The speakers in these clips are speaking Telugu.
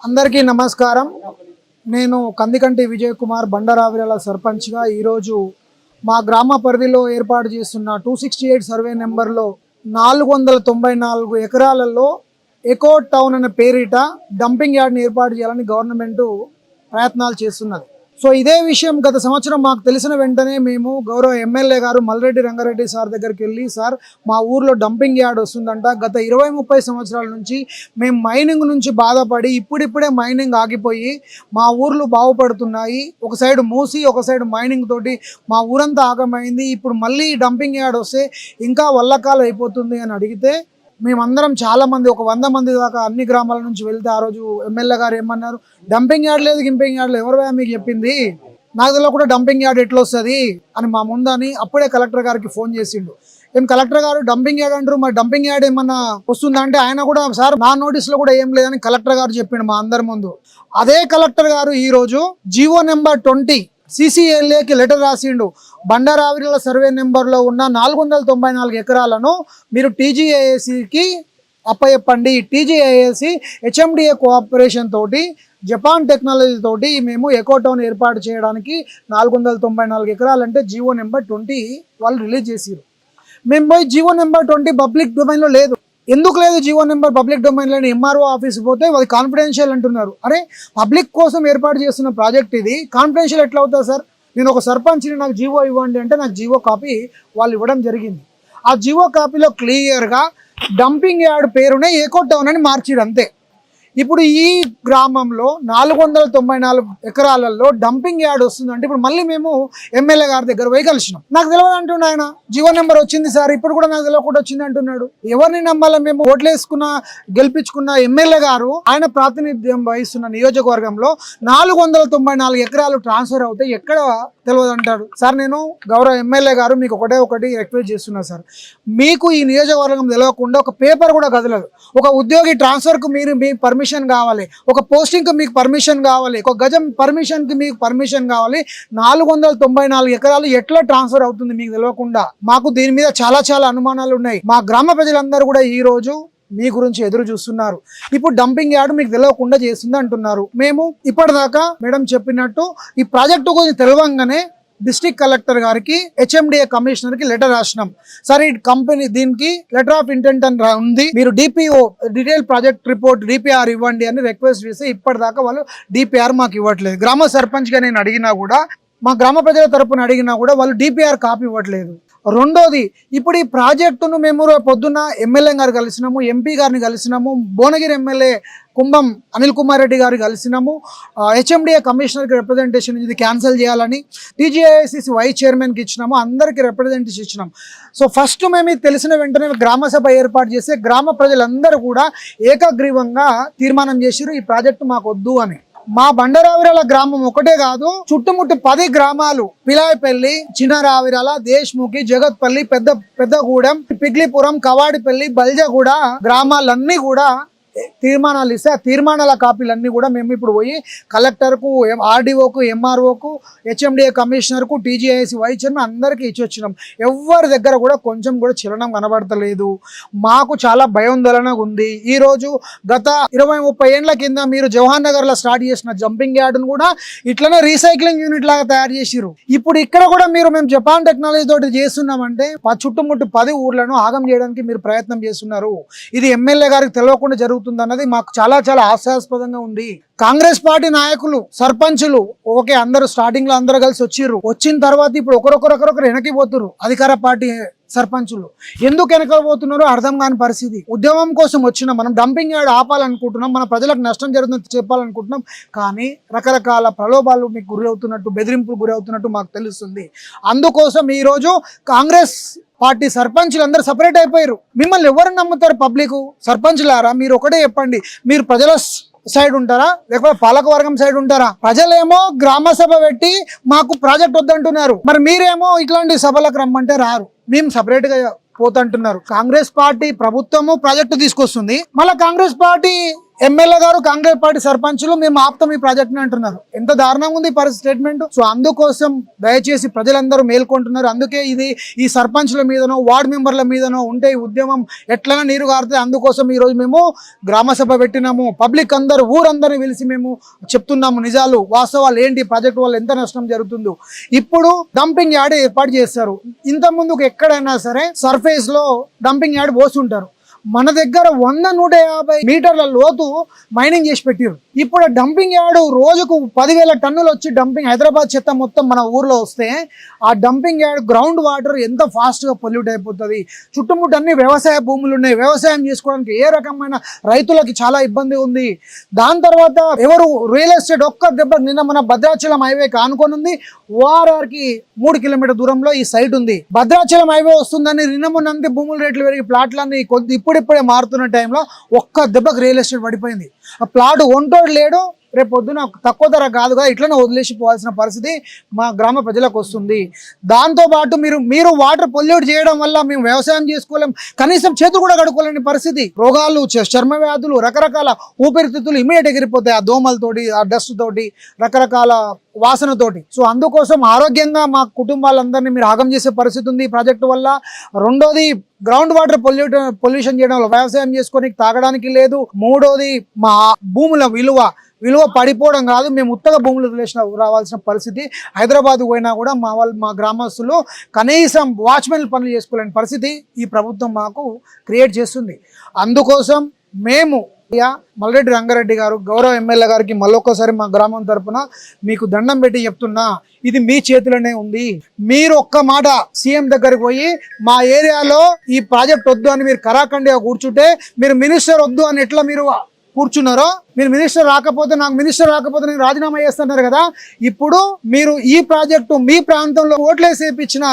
అందరికీ నమస్కారం. నేను కందికంటి విజయ్ కుమార్ బండరావిరాల సర్పంచ్గా ఈరోజు మా గ్రామ పరిధిలో ఏర్పాటు చేస్తున్న 268 సర్వే నెంబర్లో 494 ఎకరాలలో ఎకో టౌన్ అనే పేరిట డంపింగ్ యార్డ్ని ఏర్పాటు చేయాలని గవర్నమెంట్ ప్రయత్నాలు చేస్తున్నది. సో ఇదే విషయం గత సంవత్సరం మాకు తెలిసిన వెంటనే మేము గౌరవ ఎమ్మెల్యే గారు మల్రెడ్డి రంగారెడ్డి సార్ దగ్గరికి వెళ్ళి, సార్ మా ఊర్లో డంపింగ్ యార్డ్ వస్తుందంట, గత 20-30 సంవత్సరాల నుంచి మేము మైనింగ్ నుంచి బాధపడి ఇప్పుడిప్పుడే మైనింగ్ ఆగిపోయి మా ఊర్లు బాగుపడుతున్నాయి, ఒక సైడ్ మూసి ఒక సైడ్ మైనింగ్ తోటి మా ఊరంతా ఆగమైంది, ఇప్పుడు మళ్ళీ డంపింగ్ యార్డ్ వస్తే ఇంకా వల్లకాలు అయిపోతుంది అని అడిగితే మేమందరం చాలామంది ఒక 100 మంది దాకా అన్ని గ్రామాల నుంచి వెళ్తే ఆ రోజు ఎమ్మెల్యే గారు ఏమన్నారు, డంపింగ్ యార్డ్ లేదు గింపింగ్ యార్డ్ లేదు, ఎవరు మీకు చెప్పింది, నాకు తెలియదు కూడా డంపింగ్ యార్డ్ ఎట్లా వస్తుంది అని మా ముందని అప్పుడే కలెక్టర్ గారికి ఫోన్ చేసిండు. ఏం కలెక్టర్ గారు డంపింగ్ యార్డ్ అంటారు, మరి డంపింగ్ యార్డ్ ఏమన్నా వస్తుందా అంటే ఆయన కూడా సార్ నా నోటీస్లో కూడా ఏం లేదని కలెక్టర్ గారు చెప్పిండు మా అందరి ముందు. అదే కలెక్టర్ గారు ఈరోజు జీవో నెంబర్ 20 CCLAకి లెటర్ రాసిండు. బండరావిరాల సర్వే నెంబర్లో ఉన్న 494 ఎకరాలను మీరు TGIACకి అప్పచెప్పండి. TGIAC HMDA కోఆపరేషన్ తోటి జపాన్ టెక్నాలజీ తోటి మేము ఎకో టౌన్ ఏర్పాటు చేయడానికి 494 ఎకరాలంటే జీవో నెంబర్ 20 వాళ్ళు రిలీజ్ చేసారు. మేము పోయి జీవో నెంబర్ 20 పబ్లిక్ డొమైన్లో లేదు. ఎందుకు లేదు జీవో నెంబర్ పబ్లిక్ డొమైన్లో? MRO ఆఫీస్ పోతే అది కాన్ఫిడెన్షియల్ అంటున్నారు. అరే పబ్లిక్ కోసం ఏర్పాటు చేస్తున్న ప్రాజెక్ట్ ఇది కాన్ఫిడెన్షియల్ ఎట్లా అవుతుంది సార్? నేను ఒక సర్పంచ్ని నాకు జీవో ఇవ్వండి అంటే నాకు జీవో కాపీ వాళ్ళు ఇవ్వడం జరిగింది. ఆ జీవో కాపీలో క్లియర్గా డంపింగ్ యార్డ్ పేరునే ఎకో టౌన్ అని మార్చిడు అంతే. ఇప్పుడు ఈ గ్రామంలో 494 ఎకరాలలో డంపింగ్ యార్డ్ వస్తుందంటే ఇప్పుడు మళ్ళీ మేము ఎమ్మెల్యే గారి దగ్గర పోయి కలిసినాం. నాకు తెలియదు అంటున్నా ఆయన, జీవో నెంబర్ వచ్చింది సార్, ఇప్పుడు కూడా నాకు తెలియకుండా వచ్చింది అంటున్నాడు. ఎవరిని నమ్మాలి? మేము ఓట్లేసుకున్న గెలిపించుకున్న ఎమ్మెల్యే గారు ఆయన ప్రాతినిధ్యం వహిస్తున్న నియోజకవర్గంలో 494 ఎకరాలు ట్రాన్స్ఫర్ అవుతాయి, ఎక్కడ తెలియదు అంటాడు. సార్ నేను గౌరవ ఎమ్మెల్యే గారు మీకు ఒకటి రిక్వెస్ట్ చేస్తున్నా సార్, మీకు ఈ నియోజకవర్గం తెలియకుండా ఒక పేపర్ కూడా కదలదు. ఒక ఉద్యోగి ట్రాన్స్ఫర్కు మీ పర్మిషన్ కావాలి, ఒక పోస్టింగ్కి మీకు పర్మిషన్ కావాలి, ఒక గజం పర్మిషన్కి మీకు పర్మిషన్ కావాలి. 494 ఎకరాలు ఎట్లా ట్రాన్స్ఫర్ అవుతుంది మీకు తెలియకుండా? మాకు దీని మీద చాలా అనుమానాలు ఉన్నాయి. మా గ్రామ ప్రజలందరూ కూడా ఈ రోజు మీ గురించి ఎదురు చూస్తున్నారు. ఇప్పుడు డంపింగ్ యార్డ్ మీకు తెలియకుండా చేస్తుంది అంటున్నారు. మేము ఇప్పటిదాకా మేడం చెప్పినట్టు ఈ ప్రాజెక్టు గురించి తెలియంగానే డిస్ట్రిక్ట్ కలెక్టర్ గారికి HMDA కమిషనర్కి లెటర్ రాసినాం. సార్ ఈ కంపెనీ దీనికి లెటర్ ఆఫ్ ఇంటెంట్ అని ఉంది, మీరు DPO detail project report DPR ఇవ్వండి అని రిక్వెస్ట్ చేస్తే ఇప్పటిదాకా వాళ్ళు DPR మాకు ఇవ్వట్లేదు. గ్రామ సర్పంచ్గా నేను అడిగినా కూడా, మా గ్రామ ప్రజల తరపున అడిగినా కూడా వాళ్ళు DPR కాపీ ఇవ్వట్లేదు. రెండోది, ఇప్పుడు ఈ ప్రాజెక్టును మేము పొద్దున్న ఎమ్మెల్యే గారు కలిసినాము, MP గారిని కలిసినాము, భువనగిరి ఎమ్మెల్యే కుంభం అనిల్ కుమార్ రెడ్డి గారు కలిసినాము, HMDA కమిషనర్కి రిప్రజెంటేషన్ ఇది క్యాన్సిల్ చేయాలని TGIACC వైస్ చైర్మన్కి ఇచ్చినాము, అందరికీ రిప్రజెంటేషన్ ఇచ్చినాం. సో ఫస్ట్ మేము ఇది తెలిసిన వెంటనే గ్రామ సభ ఏర్పాటు చేస్తే గ్రామ ప్రజలందరూ కూడా ఏకగ్రీవంగా తీర్మానం చేసిరు ఈ ప్రాజెక్టు మాకు వద్దు అని. మా బండరావిరాల గ్రామం ఒకటే కాదు, చుట్టుముట్టు 10 గ్రామాలు, పిలాయపల్లి, చిన్నరావిరాల, దేశ్ముఖి, జగత్పల్లి, పెద్దగూడెం, పిగ్లిపురం, కవాడిపల్లి, బల్జగూడ గ్రామాలన్నీ కూడా తీర్మానాలు ఇస్తే ఆ తీర్మానాల కాపీలన్నీ కూడా మేము ఇప్పుడు పోయి కలెక్టర్కు, RDOకు, MROకు, HMDA కమిషనర్కు, TGIAC వైస్ చైర్మన్ అందరికీ ఇచ్చి వచ్చినాం. ఎవరి దగ్గర కూడా కొంచెం కూడా చలనం కనబడతలేదు. మాకు చాలా భయాందోళనగా ఉంది. ఈరోజు గత 20-30 ఏళ్ల కింద మీరు జవహర్ నగర్లో స్టార్ట్ చేసిన జంపింగ్ యార్డ్ను కూడా ఇట్లనే రీసైక్లింగ్ యూనిట్ లాగా తయారు చేసిరు. ఇప్పుడు ఇక్కడ కూడా మేము జపాన్ టెక్నాలజీ తోటి చేస్తున్నామంటే చుట్టుముట్టు 10 ఊర్లను ఆగం చేయడానికి మీరు ప్రయత్నం చేస్తున్నారు. ఇది ఎమ్మెల్యే గారికి తెలియకుండా జరుగుతుంది అన్నది మాకు చాలా హాస్యాస్పదంగా ఉంది. కాంగ్రెస్ పార్టీ నాయకులు, సర్పంచులు ఓకే అందరూ స్టార్టింగ్ లో అందరూ కలిసి వచ్చిన తర్వాత ఇప్పుడు ఒకరొకరు వెనక్కిపోతున్నారు. అధికార పార్టీ సర్పంచులు ఎందుకు వెనకపోతున్నారో అర్థం కాని పరిస్థితి. ఉద్యమం కోసం వచ్చిన మనం డంపింగ్ యార్డ్ ఆపాలనుకుంటున్నాం, మన ప్రజలకు నష్టం జరుగుతుందని చెప్పాలనుకుంటున్నాం, కానీ రకరకాల ప్రలోభాలు మీకు గురి అవుతున్నట్టు, బెదిరింపులు గురి అవుతున్నట్టు మాకు తెలుస్తుంది. అందుకోసం ఈరోజు కాంగ్రెస్ పార్టీ సర్పంచులు అందరూ సపరేట్ అయిపోయారు. మిమ్మల్ని ఎవరు నమ్ముతారు? పబ్లిక్ సర్పంచులారా మీరు ఒకటే చెప్పండి, మీరు ప్రజల సైడ్ ఉంటారా లేకపోతే పాలకవర్గం సైడ్ ఉంటారా? ప్రజలేమో గ్రామ సభ పెట్టి మాకు ప్రాజెక్ట్ వద్దంటున్నారు, మరి మీరేమో ఇట్లాంటి సభలకు రమ్మంటే రారు, మేము సపరేట్ గా పోతుంటున్నారు. కాంగ్రెస్ పార్టీ ప్రభుత్వము ప్రాజెక్టు తీసుకొస్తుంది, మళ్ళీ కాంగ్రెస్ పార్టీ ఎమ్మెల్యే గారు కాంగ్రెస్ పార్టీ సర్పంచులు మేము ఆపుతాం ఈ ప్రాజెక్ట్ని అంటున్నారు. ఎంత దారుణంగా ఉంది ఈ పరిస్థితి స్టేట్మెంట్. సో అందుకోసం దయచేసి ప్రజలందరూ మేల్కొంటున్నారు. అందుకే ఇది ఈ సర్పంచుల మీదనో వార్డు మెంబర్ల మీదనో ఉంటే ఈ ఉద్యమం ఎట్లైనా నీరు గారుతుంది. అందుకోసం ఈరోజు మేము గ్రామ సభ పెట్టినాము. పబ్లిక్ అందరూ ఊరందరినీ పిలిచి మేము చెప్తున్నాము నిజాలు వాస్తవాలు ఏంటి, ప్రాజెక్ట్ వల్ల ఎంత నష్టం జరుగుతుందో. ఇప్పుడు డంపింగ్ యార్డ్ ఏర్పాటు చేస్తారు. ఇంత ముందుకు ఎక్కడైనా సరే సర్ఫేస్ లో డంపింగ్ యార్డ్ పోస్తుంటారు. మన దగ్గర 100-150 మీటర్ల లోతు మైనింగ్ చేసి పెట్టారు. ఇప్పుడు డంపింగ్ యార్డు రోజుకు 10,000 టన్నులు వచ్చి డంపింగ్ హైదరాబాద్ చెత్త మొత్తం మన ఊర్లో వస్తే ఆ డంపింగ్ యార్డ్ గ్రౌండ్ వాటర్ ఎంత ఫాస్ట్గా పొల్యూట్ అయిపోతుంది. చుట్టుముట్టు అన్ని వ్యవసాయ భూములు ఉన్నాయి. వ్యవసాయం చేసుకోవడానికి ఏ రకమైన రైతులకి చాలా ఇబ్బంది ఉంది. దాని తర్వాత ఎవరు రియల్ ఎస్టేట్ ఒక్క దెబ్బ నిన్న మన భద్రాచలం హైవే ఆనుకొని ఉంది. ఓఆర్ఆర్కి 3 కిలోమీటర్ దూరంలో ఈ సైట్ ఉంది. భద్రాచలం హైవే వస్తుందని నిన్నమొన్నంతే భూముల రేట్లు పెరిగి ప్లాట్లన్నీ ఇప్పుడిప్పుడే మారుతున్న టైంలో ఒక్క దెబ్బకు రియల్ ఎస్టేట్ పడిపోయింది. ఆ ప్లాట్ ఒంటోడు లేడు, రేపు పొద్దున తక్కువ ధర కాదుగా ఇట్లనే వదిలేసిపోవాల్సిన పరిస్థితి మా గ్రామ ప్రజలకు వస్తుంది. దాంతోపాటు మీరు వాటర్ పొల్యూట్ చేయడం వల్ల మేము వ్యవసాయం చేసుకోలేం, కనీసం చేతులు కూడా కడుక్కోలేని పరిస్థితి. రోగాలు, చర్మ వ్యాధులు, రకరకాల ఊపిరితిత్తులు ఇమీడియట్ ఎగిరిపోతాయి ఆ దోమలతోటి, ఆ డస్ట్ తోటి, రకరకాల వాసనతోటి. సో అందుకోసం ఆరోగ్యంగా మా కుటుంబాలందరినీ మీరు ఆగం చేసే పరిస్థితి ఉంది ఈ ప్రాజెక్టు వల్ల. రెండోది గ్రౌండ్ వాటర్ పొల్యూషన్ చేయడం వల్ల వ్యవసాయం చేసుకొని తాగడానికి లేదు. మూడోది మా భూముల విలువ పడిపోవడం కాదు, మేము ఉత్తగా భూములు వదిలేసిన రావాల్సిన పరిస్థితి. హైదరాబాద్ పోయినా కూడా మా గ్రామస్తులు కనీసం వాచ్మెన్ పనులు చేసుకోలేని పరిస్థితి ఈ ప్రభుత్వం మాకు క్రియేట్ చేస్తుంది. అందుకోసం మేము మల్రెడ్డి రంగారెడ్డి గారు గౌరవ ఎమ్మెల్యే గారికి మళ్ళొక్కసారి మా గ్రామం తరఫున మీకు దండం పెట్టి చెప్తున్నా, ఇది మీ చేతిలోనే ఉంది. మీరు ఒక్క మాట సీఎం దగ్గరికి పోయి మా ఏరియాలో ఈ ప్రాజెక్ట్ వద్దు అని మీరు కరాఖండిగా కూర్చుంటే, మీరు మినిస్టర్ వద్దు అని ఎట్లా మీరు కూర్చున్నారో, మీరు మినిస్టర్ రాకపోతే నేను రాజీనామా చేస్తున్నారు కదా. ఇప్పుడు మీరు ఈ ప్రాజెక్టు మీ ప్రాంతంలో ఓట్లేసేపించిన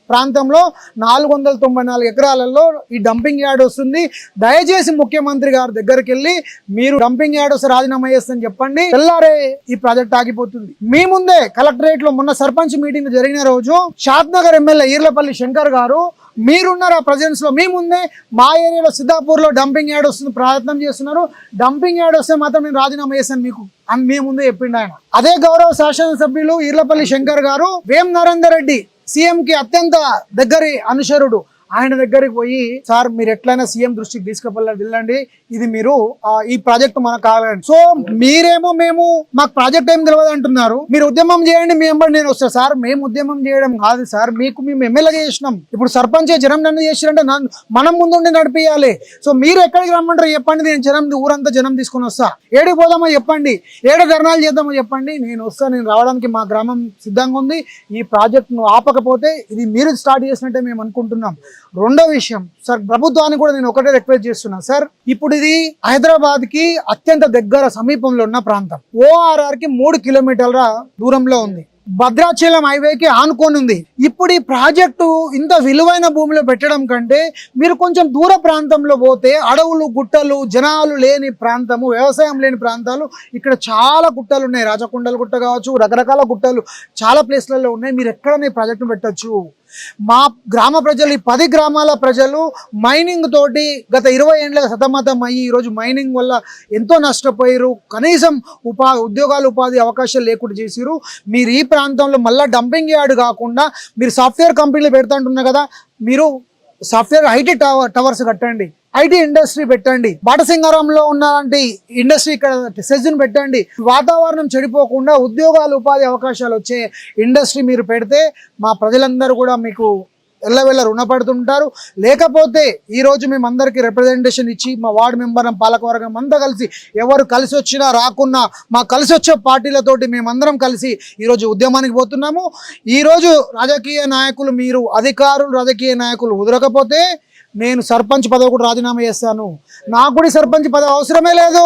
ప్రాంతంలో 494 ఎకరాలలో ఈ డంపింగ్ యార్డ్ వస్తుంది. దయచేసి ముఖ్యమంత్రి గారి దగ్గరికి వెళ్ళి మీరు డంపింగ్ యార్డ్ వస్తే రాజీనామా చేస్తని చెప్పండి. తెల్లారే ఈ ప్రాజెక్ట్ ఆగిపోతుంది. మీ ముందే కలెక్టరేట్ లో మొన్న సర్పంచ్ మీటింగ్ జరిగిన రోజు షాద్నగర్ ఎమ్మెల్యే ఈర్లపల్లి శంకర్ గారు మీరున్నారు ఆ ప్రజెన్స్ లో, మీ ముందే మా ఏరియాలో సిద్ధాపూర్ లో డంపింగ్ యార్డ్ వస్తుంది ప్రయత్నం చేస్తున్నారు. డంపింగ్ యార్డ్ వస్తే మాత్రం నేను రాజీనామా చేశాను మీకు అని మీ ముందే చెప్పిండు ఆయన. అదే గౌరవ శాసనసభ్యులు ఈర్లపల్లి శంకర్ గారు వేం నరేందర్ రెడ్డి సీఎం కి అత్యంత దగ్గరి అనుచరుడు, ఆయన దగ్గరికి పోయి సార్ మీరు ఎట్లయినా సీఎం దృష్టికి తీసుకెళ్ళండి, ఇది మీరు ఈ ప్రాజెక్ట్ మనకు కావాలండి. సో మీరేమో మేము మాకు ప్రాజెక్ట్ ఏం తెలియదు అంటున్నారు. మీరు ఉద్యమం చేయండి, మీ ఎంబడి నేను వస్తా. సార్ మేము ఉద్యమం చేయడం కాదు సార్, మేము ఎమ్మెల్యే చేసినాం. ఇప్పుడు సర్పంచ్ జనం నన్ను చేసిరంటే మనం ముందుండి నడిపియాలి. సో మీరు ఎక్కడికి రమ్మంటారు చెప్పండి, నేను ఊరంతా జనం తీసుకొని వస్తా. ఏడికి పోదామో చెప్పండి, ఏడు ధర్నాలు చేద్దామో చెప్పండి, నేను వస్తా. నేను రావడానికి మా గ్రామం సిద్ధంగా ఉంది. ఈ ప్రాజెక్ట్ నువ్వు ఆపకపోతే ఇది మీరు స్టార్ట్ చేసినట్టే మేము అనుకుంటున్నాం. రెండో విషయం సార్, ప్రభుత్వాన్ని కూడా నేను ఒకటే రిక్వెస్ట్ చేస్తున్నా సార్, ఇప్పుడు ఇది హైదరాబాద్ కి అత్యంత దగ్గర సమీపంలో ఉన్న ప్రాంతం. ఓఆర్ఆర్ కి 3 కిలోమీటర్ల దూరంలో ఉంది. భద్రాచలం హైవేకి ఆనుకొని ఉంది. ఇప్పుడు ఈ ప్రాజెక్టు ఇంత విలువైన భూమిలో పెట్టడం కంటే మీరు కొంచెం దూర ప్రాంతంలో పోతే, అడవులు, గుట్టలు, జనాలు లేని ప్రాంతము, వ్యవసాయం లేని ప్రాంతాలు, ఇక్కడ చాలా గుట్టలు ఉన్నాయి. రాజకొండల గుట్ట కావచ్చు, రకరకాల గుట్టలు చాలా ప్లేస్లలో ఉన్నాయి. మీరు ఎక్కడనే ఈ ప్రాజెక్టును పెట్టచ్చు. మా గ్రామ ప్రజలు, ఈ 10 గ్రామాల ప్రజలు మైనింగ్ తోటి గత 20 ఏళ్ళ సతమతం అయ్యి ఈరోజు మైనింగ్ వల్ల ఎంతో నష్టపోయారు. కనీసం ఉపాధి అవకాశాలు లేకుండా చేసిరు. మీరు ఈ ప్రాంతంలో మళ్ళీ డంపింగ్ యార్డ్ కాకుండా మీరు సాఫ్ట్వేర్ కంపెనీలు పెడతాంటున్నారు కదా, మీరు సాఫ్ట్వేర్ ఐటీ టవర్స్ కట్టండి, ఐటీ ఇండస్ట్రీ పెట్టండి, బాటసింగారంలో ఉన్నలాంటి ఇండస్ట్రీ ఇక్కడ సెజ్ను పెట్టండి. వాతావరణం చెడిపోకుండా ఉద్యోగాలు, ఉపాధి అవకాశాలు వచ్చే ఇండస్ట్రీ మీరు పెడితే మా ప్రజలందరూ కూడా మీకు ఎల్లవెల్ల రుణపడుతుంటారు. లేకపోతే ఈరోజు మేమందరికీ రిప్రజెంటేషన్ ఇచ్చి మా వార్డు మెంబర్, పాలకవర్గం అంతా కలిసి, ఎవరు కలిసి వచ్చినా రాకున్నా మా కలిసి వచ్చే పార్టీలతోటి మేమందరం కలిసి ఈరోజు ఉద్యమానికి పోతున్నాము. ఈరోజు రాజకీయ నాయకులు, మీరు అధికారులు, రాజకీయ నాయకులు కుదరకపోతే నేను సర్పంచ్ పదవి కూడా రాజీనామా చేస్తాను. నాకు కూడా సర్పంచ్ పదవి అవసరమే లేదు.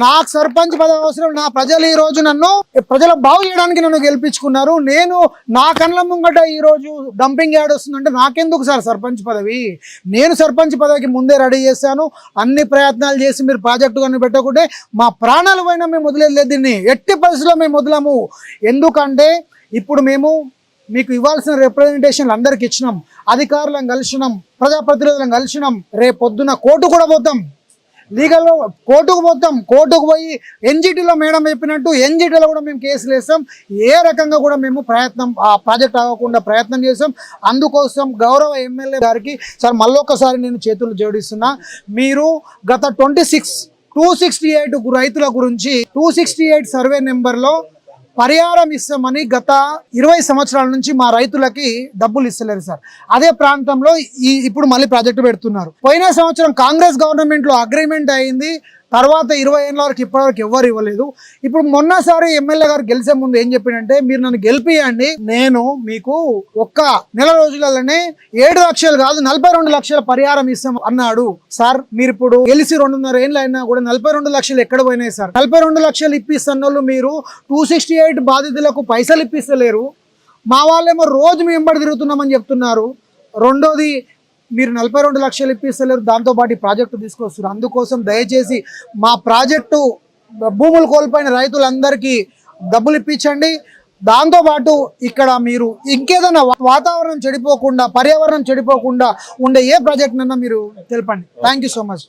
నాకు సర్పంచ్ పదవి అవసరం. నా ప్రజలు ఈ రోజు నన్ను ప్రజల బాగు చేయడానికి నన్ను గెలిపించుకున్నారు. నేను నా కళ్ళ ముంగట ఈరోజు డంపింగ్ యార్డ్ వస్తుందంటే నాకెందుకు సార్ సర్పంచ్ పదవి? నేను సర్పంచ్ పదవికి ముందే రెడీ చేశాను. అన్ని ప్రయత్నాలు చేసి మీరు ప్రాజెక్టు కానీ పెట్టకుంటే మా ప్రాణాలు పోయినా మేము వదిలేదు. దీన్ని ఎట్టి పరిస్థితుల్లో మేము వదలము. ఎందుకంటే ఇప్పుడు మేము మీకు ఇవ్వాల్సిన రిప్రజెంటేషన్లు అందరికి ఇచ్చినాం, అధికారులను కలిసినాం, ప్రజాప్రతినిధులను కలిసినాం. రేపు పొద్దున కోర్టు కూడా పోతాం. లీగల్లో కోర్టుకు పోతాం, కోర్టుకు పోయి ఎన్జిటిలో మేడం చెప్పినట్టు ఎన్జిటిలో కూడా మేము కేసులు వేస్తాం. ఏ రకంగా కూడా మేము ఆ ప్రాజెక్ట్ అవ్వకుండా ప్రయత్నం చేస్తాం. అందుకోసం గౌరవ ఎమ్మెల్యే గారికి సార్ మళ్ళొక్కసారి నేను చేతులు జోడిస్తున్నా. మీరు గత 268 రైతుల గురించి 268 సర్వే నెంబర్లో పరిహారం ఇస్తామని గత 20 సంవత్సరాల నుంచి మా రైతులకి డబ్బులు ఇస్తలేరు సార్. అదే ప్రాంతంలో ఇప్పుడు మళ్ళీ ప్రాజెక్టు పెడుతున్నారు. పోయిన సంవత్సరం కాంగ్రెస్ గవర్నమెంట్లో అగ్రిమెంట్ అయింది, తర్వాత 20 ఏళ్ళ వరకు ఇప్పటివరకు ఎవరు ఇవ్వలేదు. ఇప్పుడు మొన్నసారి ఎమ్మెల్యే గారు గెలిచే ముందు ఏం చెప్పిండంటే, మీరు నన్ను గెలిపియండి, నేను మీకు ఒక్క నెల రోజులలోనే 7 లక్షలు కాదు 42 లక్షల పరిహారం ఇస్తాం అన్నాడు. సార్ మీరు ఇప్పుడు గెలిచి 2.5 ఏళ్ళు అయినా కూడా 42 లక్షలు ఎక్కడ పోయినాయి సార్? 42 లక్షలు ఇప్పిస్తున్న వాళ్ళు మీరు 268 బాధితులకు పైసలు ఇప్పిస్తలేరు. మా వాళ్ళేమో రోజు మేము వెంబడి తిరుగుతున్నామని చెప్తున్నారు. రెండోది మీరు 42 లక్షలు ఇప్పిస్తలేరు, దాంతోపాటు ఈ ప్రాజెక్టు తీసుకొస్తున్నారు. అందుకోసం దయచేసి మా ప్రాజెక్టు భూములు కోల్పోయిన రైతులందరికీ డబ్బులు ఇప్పించండి. దాంతోపాటు ఇక్కడ మీరు ఇంకేదైనా వాతావరణం చెడిపోకుండా, పర్యావరణం చెడిపోకుండా ఉండే ఏ ప్రాజెక్ట్ అన్నా మీరు తెలపండి. Thank you so much.